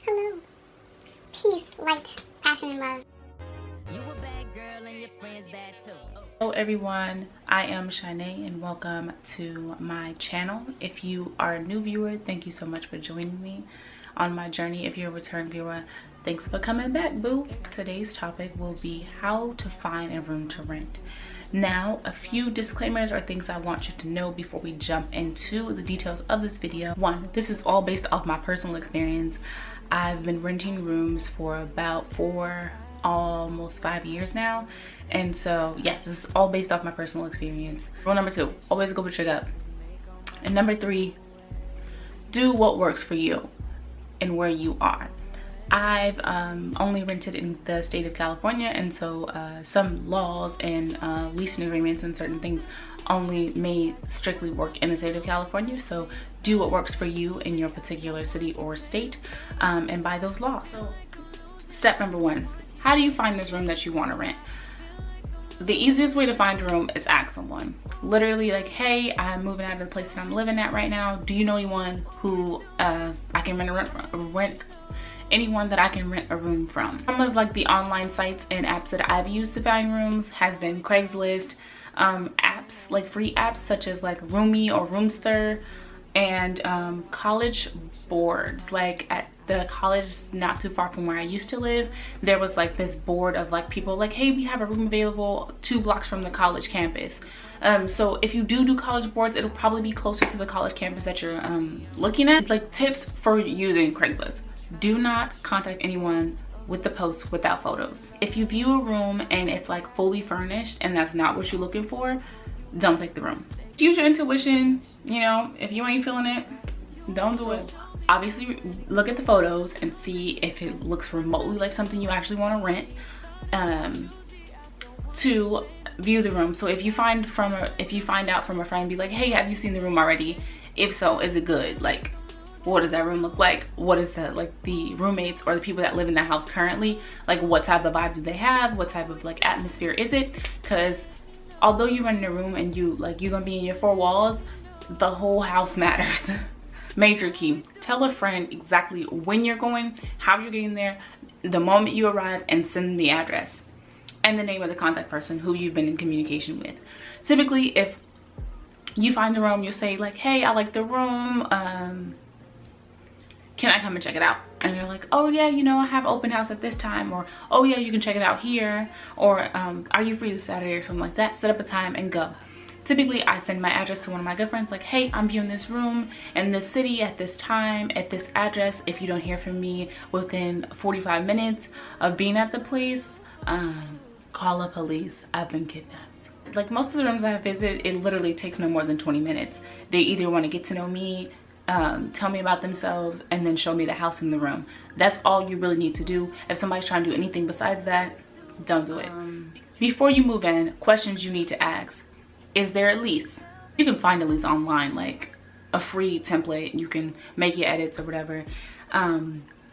Hello. Peace, light, passion, and love. You a bad girl and your friends bad too. Hello everyone, I am Shinay and welcome to my channel. If you are a new viewer, thank you so much for joining me on my journey. If you're a return viewer, thanks for coming back, boo. Today's topic will be how to find a room to rent. Now, a few disclaimers or things I want you to know before we jump into the details of this video. One, this is all based off my personal experience. I've been renting rooms for about almost 5 years now, and so yes, this is all based off my personal experience. Rule number 2, always go with your gut. And number 3, do what works for you and where you are. I've only rented in the state of California, and so some laws and leasing agreements and certain things only may strictly work in the state of California. So do what works for you in your particular city or state, and by those laws. So step number 1, how do you find this room that you want to rent? The easiest way to find a room is ask someone. Literally, like, hey, I'm moving out of the place that I'm living at right now. Do you know anyone who I can anyone that I can rent a room from? Some of like the online sites and apps that I've used to find rooms has been Craigslist, apps like free apps such as like Roomy or Roomster, and college boards. Like at the college not too far from where I used to live, there was like this board of like people like, hey, we have a room available 2 blocks from the college campus. So if you do college boards, it'll probably be closer to the college campus that you're looking at. Like tips for using Craigslist: do not contact anyone with the post without photos. If you view a room and it's like fully furnished and that's not what you're looking for, don't take the room. Use your intuition. You know, if you ain't feeling it, don't do it. Obviously look at the photos and see if it looks remotely like something you actually want to rent, to view the room. So if you find out from a friend, be like, hey, have you seen the room already? If so, is it good? Like, what does that room look like? What is the roommates or the people that live in the house currently, like, what type of vibe do they have? What type of like atmosphere is it? Because although you rent in a room and you're gonna be in your 4 walls, the whole house matters. Major key: tell a friend exactly when you're going, how you're getting there, the moment you arrive, and send them the address and the name of the contact person who you've been in communication with. Typically, if you find a room, you'll say like, hey, I like the room, can I come and check it out? And you're like, oh yeah, you know, I have open house at this time, or oh yeah, you can check it out here, or are you free this Saturday, or something like that. Set up a time and go. Typically, I send my address to one of my good friends, like, hey, I'm viewing this room in this city at this time at this address. If you don't hear from me within 45 minutes of being at the place, call the police. I've been kidnapped. Like most of the rooms I visit, it literally takes no more than 20 minutes. They either want to get to know me, tell me about themselves, and then show me the house and the room. That's all you really need to do. If somebody's trying to do anything besides that, don't do it. Before you move in, questions you need to ask: is there a lease? You can find a lease online, like a free template. You can make your edits or whatever.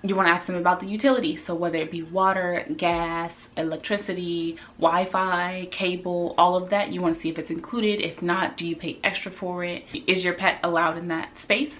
You want to ask them about the utility, so whether it be water, gas, electricity, Wi-Fi, cable, all of that. You want to see if it's included. If not, do you pay extra for it? Is your pet allowed in that space?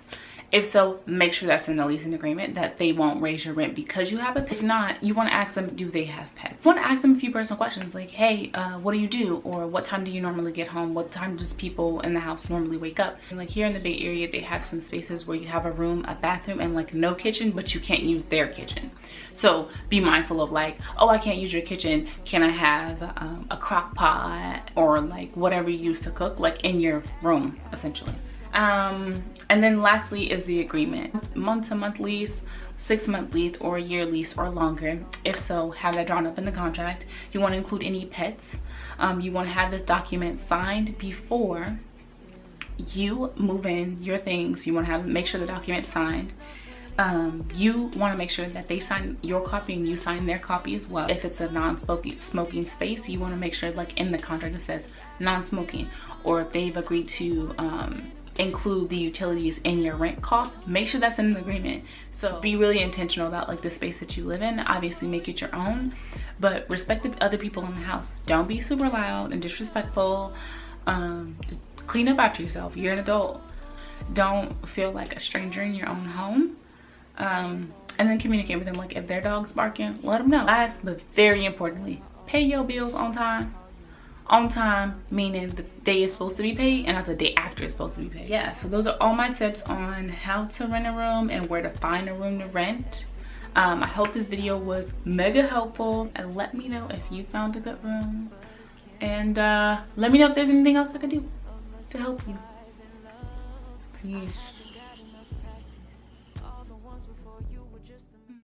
If so, make sure that's in the leasing agreement, that they won't raise your rent because you have it. If not, you want to ask them, do they have pets? You want to ask them a few personal questions like, hey, what do you do? Or what time do you normally get home? What time does people in the house normally wake up? And like here in the Bay Area, they have some spaces where you have a room, a bathroom, and like no kitchen, but you can't use their kitchen. So be mindful of like, oh, I can't use your kitchen. Can I have a crock pot or like whatever you use to cook, like in your room, essentially. And then lastly is the agreement. Month-to-month lease, 6-month lease, or a year lease or longer. If so, have that drawn up in the contract. You want to include any pets. You want to have this document signed before you move in your things. You want to make sure the document's signed. You want to make sure that they sign your copy and you sign their copy as well. If it's a non-smoking space, you want to make sure like in the contract it says non-smoking, or if they've agreed to include the utilities in your rent cost, make sure that's in the agreement. So be really intentional about like the space that you live in. Obviously make it your own, but respect the other people in the house. Don't be super loud and disrespectful. Clean up after yourself. You're an adult. Don't feel like a stranger in your own home. And then communicate with them. Like if their dog's barking, let them know. Last but very importantly, pay your bills on time. On time meaning the day is supposed to be paid and not the day after it's supposed to be paid. Yeah, so those are all my tips on how to rent a room and where to find a room to rent. I hope this video was mega helpful, and let me know if you found a good room, and let me know if there's anything else I could do to help you. Peace.